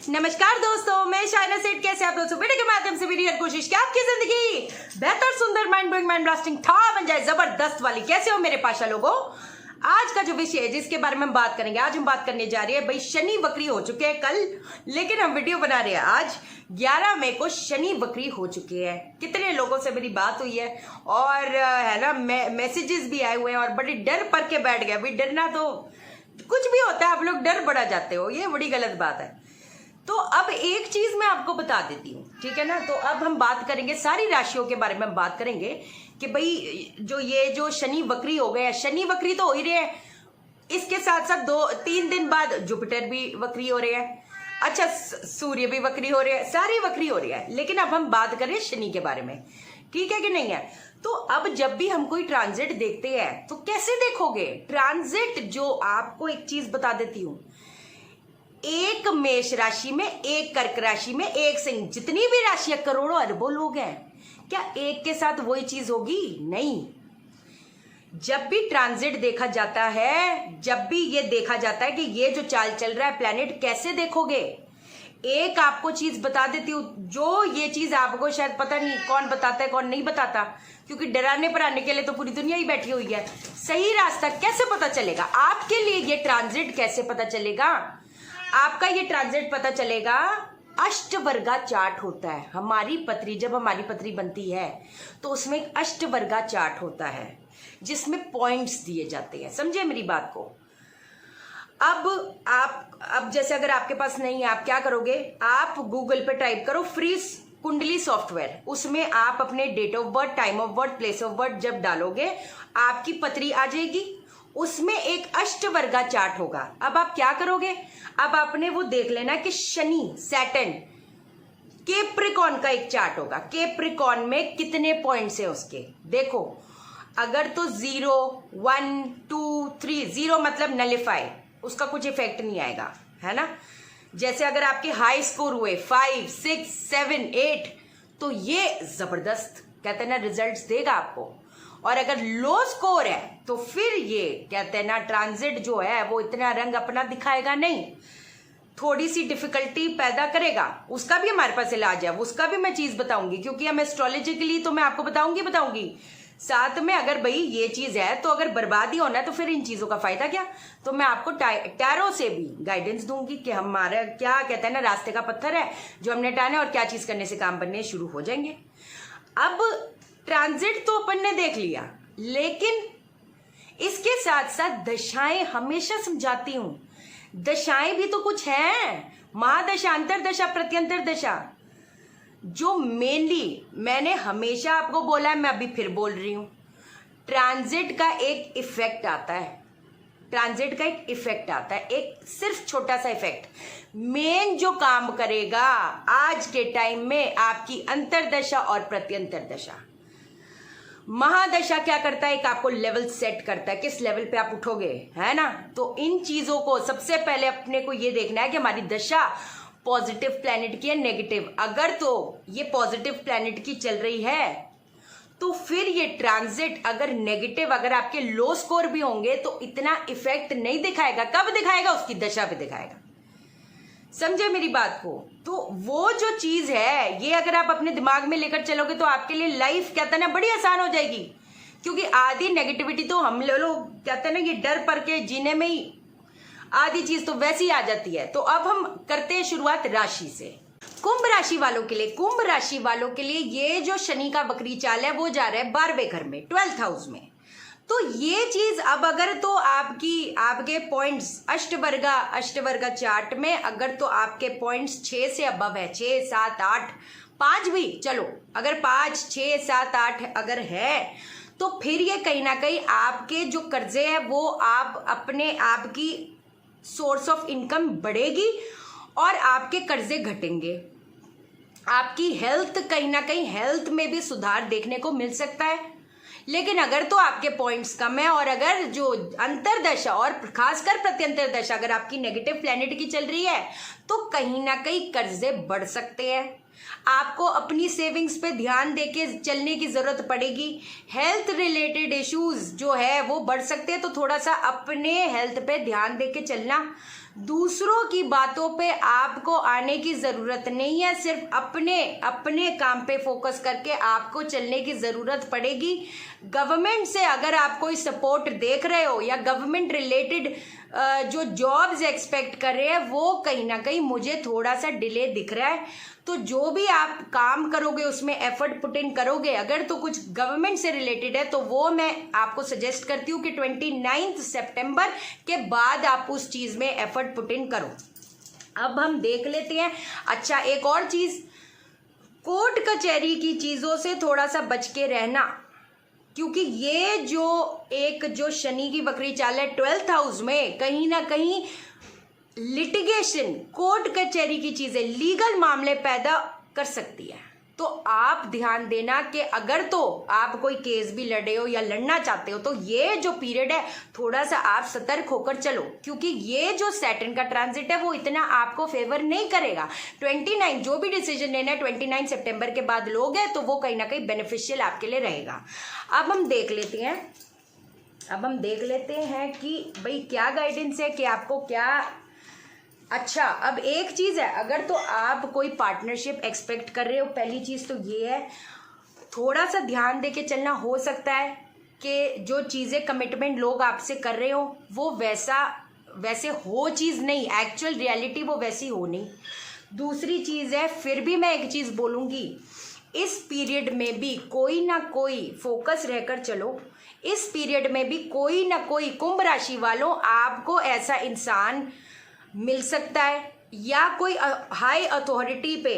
नमस्कार दोस्तों, मैं शाइना सेठ। कैसे आप दोस्तों? वीडियो के माध्यम से मेरी हर कोशिश कि आपकी जिंदगी बेहतर, सुंदर, माइंड ब्लोइंग, माइंड ब्लास्टिंग था बन जाए, जबरदस्त वाली। कैसे हो मेरे पाशा लोगों? आज का जो विषय है जिसके बारे में हम बात करेंगे, आज हम बात करने जा रहे हैं भाई, शनि वक्री हो चुके हैं कल, लेकिन हम वीडियो बना रहे हैं आज 11 मई को। शनि वक्री हो चुके हैं। कितने लोगों से मेरी बात हुई है और है ना, मैसेजेस भी आए हुए हैं और बड़ी डर पर के बैठ गए। भाई डरना तो कुछ भी होता है, आप लोग डर बढ़ा जाते हो, ये बड़ी गलत बात है। तो अब एक चीज मैं आपको बता देती हूँ, ठीक है ना। तो अब हम बात करेंगे सारी राशियों के बारे में, हम बात करेंगे कि भाई जो शनि वक्री हो गए हैं, शनि वक्री तो हो ही रहे हैं, इसके साथ साथ 2-3 दिन बाद जुपिटर भी वक्री हो रहे हैं, अच्छा सूर्य भी वक्री हो रहे हैं, सारी वक्री हो रही है। लेकिन अब हम बात करें शनि के बारे में, ठीक है कि नहीं है। तो अब जब भी हम कोई ट्रांजिट देखते हैं तो कैसे देखोगे ट्रांजिट? जो आपको एक चीज बता देती हूं, एक मेष राशि में, एक कर्क राशि में, एक सिंह, जितनी भी राशियां करोड़ों अरबों लोग हैं, क्या एक के साथ वही चीज होगी? नहीं। जब भी ट्रांजिट देखा जाता है, जब भी ये देखा जाता है कि ये जो चाल चल रहा है प्लेनेट, कैसे देखोगे? एक आपको चीज बता देती हूँ, जो ये चीज आपको शायद पता नहीं कौन बताता है कौन नहीं बताता, क्योंकि डराने पढ़ाने के लिए तो पूरी दुनिया ही बैठी हुई है। सही रास्ता कैसे पता चलेगा आपके लिए? ये ट्रांजिट कैसे पता चलेगा आपका? ये ट्रांजिट पता चलेगा, अष्टवर्गा चार्ट होता है। हमारी पत्री, जब हमारी पत्री बनती है तो उसमें एक अष्टवर्गा चार्ट होता है जिसमें पॉइंट्स दिए जाते हैं। समझे मेरी बात को? अब जैसे अगर आपके पास नहीं है, आप क्या करोगे? आप गूगल पे टाइप करो फ्री कुंडली सॉफ्टवेयर, उसमें आप अपने date of birth, time of birth, place of birth जब डालोगे आपकी पत्री आ जाएगी, उसमें एक अष्टवर्गा चार्ट होगा। अब आप क्या करोगे? अब आपने वो देख लेना कि शनि, सैटर्न, केप्रिकॉन का एक चार्ट होगा। केप्रिकॉन में कितने पॉइंट्स है उसके देखो। अगर तो 0, 1, 2, 3, 0 मतलब नलिफाई, उसका कुछ इफेक्ट नहीं आएगा, है ना। जैसे अगर आपके हाई स्कोर हुए 5, 6, 7, 8, तो ये जबरदस्त कहते हैं ना रिजल्ट्स देगा आपको। और अगर लो स्कोर है तो फिर ये कहते हैं ना ट्रांजिट जो है वो इतना रंग अपना दिखाएगा नहीं, थोड़ी सी डिफिकल्टी पैदा करेगा। उसका भी हमारे पास इलाज है, उसका भी मैं चीज बताऊंगी, क्योंकि हम एस्ट्रोलॉजिकली तो मैं आपको बताऊंगी साथ में। अगर भाई ये चीज है तो अगर बर्बादी होना है तो फिर इन चीजों का फायदा क्या? तो मैं आपको टैरो से भी गाइडेंस दूंगी कि हमारा क्या कहते हैं ना रास्ते का पत्थर है जो हमने टाना और क्या चीज करने से काम बनने शुरू हो जाएंगे। अब ट्रांजिट तो अपन ने देख लिया, लेकिन इसके साथ साथ दशाएं हमेशा समझाती हूं। दशाएं भी तो कुछ हैं, महादशा, अंतरदशा, प्रत्यंतर दशा, जो मेनली मैंने हमेशा आपको बोला है, मैं अभी फिर बोल रही हूं। ट्रांजिट का एक इफेक्ट आता है, ट्रांजिट का एक इफेक्ट आता है, एक सिर्फ छोटा सा इफेक्ट। मेन जो काम करेगा आज के टाइम में आपकी अंतरदशा और प्रत्यंतर दशा। महादशा क्या करता है? एक आपको लेवल सेट करता है, किस लेवल पे आप उठोगे, है ना। तो इन चीजों को सबसे पहले अपने को ये देखना है कि हमारी दशा पॉजिटिव प्लैनेट की है, नेगेटिव। अगर तो ये पॉजिटिव प्लैनेट की चल रही है तो फिर ये ट्रांजिट अगर नेगेटिव, अगर आपके लो स्कोर भी होंगे तो इतना इफेक्ट नहीं दिखाएगा। कब दिखाएगा? उसकी दशा पे दिखाएगा। समझे मेरी बात को? तो वो जो चीज है, ये अगर आप अपने दिमाग में लेकर चलोगे तो आपके लिए लाइफ कहते हैं ना बड़ी आसान हो जाएगी। क्योंकि आधी नेगेटिविटी तो हम लोग कहते हैं ना, ये डर पर के जीने में ही आधी चीज तो वैसी ही आ जाती है। तो अब हम करते हैं शुरुआत राशि से। कुंभ राशि वालों के लिए, कुंभ राशि वालों के लिए ये जो शनि का वक्री चाल है वो जा रहा है 12वें घर में, 12th हाउस में। तो ये चीज अब अगर तो आपके पॉइंट्स अष्टवर्गा चार्ट में अगर तो आपके पॉइंट्स 6 से अबव है, 6, 7, 8, 5 भी चलो, अगर 5, 6, 7, 8 अगर है तो फिर ये कहीं ना कहीं आपके जो कर्जे हैं वो आपकी सोर्स ऑफ इनकम बढ़ेगी और आपके कर्जे घटेंगे। आपकी हेल्थ, कहीं ना कहीं हेल्थ में भी सुधार देखने को मिल सकता है। लेकिन अगर तो आपके पॉइंट्स कम है और अगर जो अंतरदशा और खासकर प्रत्यंतर दशा अगर आपकी नेगेटिव प्लैनेट की चल रही है तो कहीं ना कहीं कर्जे बढ़ सकते हैं। आपको अपनी सेविंग्स पे ध्यान देके चलने की जरूरत पड़ेगी। हेल्थ रिलेटेड इश्यूज जो है वो बढ़ सकते हैं, तो थोड़ा सा अपने हेल्थ पे ध्यान देके चलना दूसरों की बातों पे आपको आने की जरूरत नहीं है, सिर्फ अपने अपने काम पे फोकस करके आपको चलने की जरूरत पड़ेगी। गवर्नमेंट से अगर आप कोई सपोर्ट देख रहे हो या गवर्नमेंट रिलेटेड जो जॉब्स एक्सपेक्ट कर रहे हैं वो कहीं ना कहीं मुझे थोड़ा सा डिले दिख रहा है। तो जो भी आप काम करोगे उसमें एफर्ट पुट इन करोगे, अगर तो कुछ गवर्नमेंट से रिलेटेड है तो वो मैं आपको सजेस्ट करती हूँ कि 29 सितंबर के बाद आप उस चीज में एफर्ट पुट इन करो। अब हम देख लेते हैं। अच्छा, एक और चीज, कोर्ट कचहरी की चीजों से थोड़ा सा बच के रहना, क्योंकि ये जो शनि की वक्री चाल है 12th हाउस में, कहीं ना कहीं लिटिगेशन, कोर्ट कचहरी की चीजें, लीगल मामले पैदा कर सकती है। तो आप ध्यान देना कि अगर तो आप कोई केस भी लड़े हो या लड़ना चाहते हो तो ये जो पीरियड है थोड़ा सा आप सतर्क होकर चलो, क्योंकि ये जो सैटर्न का ट्रांजिट है वो इतना आपको फेवर नहीं करेगा। 29 जो भी डिसीजन लेना है 29 सितंबर के बाद लोगे तो वो कहीं ना कहीं बेनिफिशियल आपके लिए रहेगा। अब हम देख लेते हैं कि भाई क्या गाइडेंस है कि आपको क्या। अच्छा, अब एक चीज है, अगर तो आप कोई पार्टनरशिप एक्सपेक्ट कर रहे हो, पहली चीज तो ये है थोड़ा सा ध्यान देके चलना। हो सकता है कि जो चीजें कमिटमेंट लोग आपसे कर रहे हो वो वैसे हो चीज नहीं, एक्चुअल रियलिटी वो वैसी हो नहीं। दूसरी चीज है, फिर भी मैं एक चीज बोलूंगी, इस पीरियड में भी कोई ना कोई फोकस रहकर चलो। इस पीरियड में भी कोई ना कोई कुंभ राशि वालों आपको ऐसा इंसान मिल सकता है, या कोई हाई अथॉरिटी पे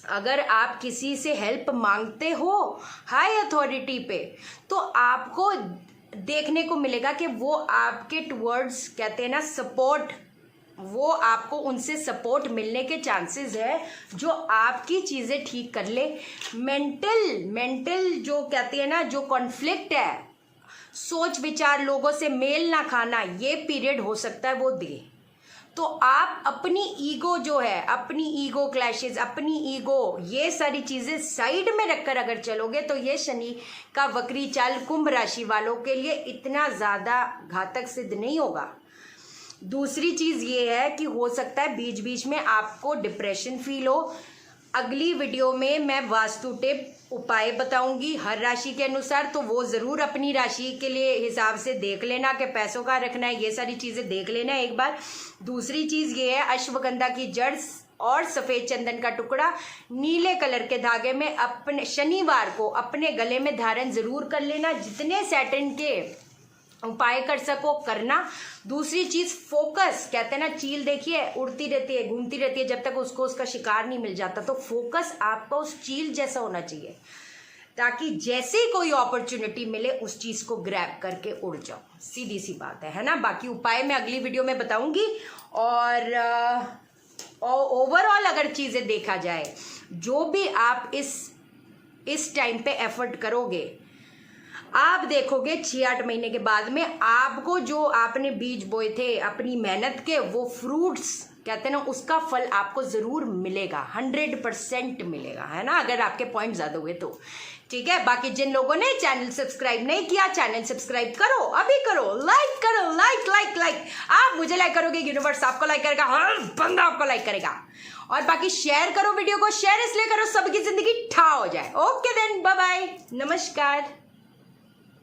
अगर आप किसी से हेल्प मांगते हो हाई अथॉरिटी पे, तो आपको देखने को मिलेगा कि वो आपके टुवर्ड्स, कहते हैं ना सपोर्ट, वो आपको उनसे सपोर्ट मिलने के चांसेस है जो आपकी चीज़ें ठीक कर ले। मेंटल जो कहते हैं ना, जो कॉन्फ्लिक्ट है, सोच विचार, लोगों से मेल ना खाना, ये पीरियड हो सकता है वो दे। तो आप अपनी ईगो जो है, अपनी ईगो क्लैशेस, अपनी ईगो, ये सारी चीजें साइड में रखकर अगर चलोगे तो ये शनि का वक्री चाल कुंभ राशि वालों के लिए इतना ज्यादा घातक सिद्ध नहीं होगा। दूसरी चीज ये है कि हो सकता है बीच बीच में आपको डिप्रेशन फील हो। अगली वीडियो में मैं वास्तु टिप उपाय बताऊंगी हर राशि के अनुसार, तो वो जरूर अपनी राशि के लिए हिसाब से देख लेना कि पैसों का रखना है, ये सारी चीजें देख लेना एक बार। दूसरी चीज ये है, अश्वगंधा की जड़ और सफेद चंदन का टुकड़ा नीले कलर के धागे में अपने शनिवार को अपने गले में धारण जरूर कर लेना। जितने सैटर्न के उपाय कर सको करना। दूसरी चीज फोकस, कहते हैं ना चील देखिए उड़ती रहती है, घूमती रहती है, जब तक उसको उसका शिकार नहीं मिल जाता। तो फोकस आपका उस चील जैसा होना चाहिए, ताकि जैसे ही कोई अपॉर्चुनिटी मिले उस चीज को ग्रैब करके उड़ जाओ। सीधी सी बात है ना। बाकी उपाय मैं अगली वीडियो में बताऊंगी। और ओवरऑल अगर चीजें देखा जाए, जो भी आप इस टाइम पे एफर्ट करोगे, आप देखोगे 6-8 महीने के बाद में आपको जो आपने बीज बोए थे अपनी मेहनत के, वो फ्रूट्स कहते हैं ना, उसका फल आपको जरूर मिलेगा, 100% मिलेगा, है ना, अगर आपके पॉइंट ज्यादा हुए तो। ठीक है। बाकी जिन लोगों ने चैनल सब्सक्राइब नहीं किया, चैनल सब्सक्राइब करो, अभी करो, लाइक करो, लाइक। आप मुझे लाइक करोगे, यूनिवर्स आपको लाइक करेगा, हर बंदा आपको लाइक करेगा। और बाकी शेयर करो वीडियो को, शेयर इसलिए करो सबकी जिंदगी ठा हो जाए। ओके देन, बाय बाय, नमस्कार।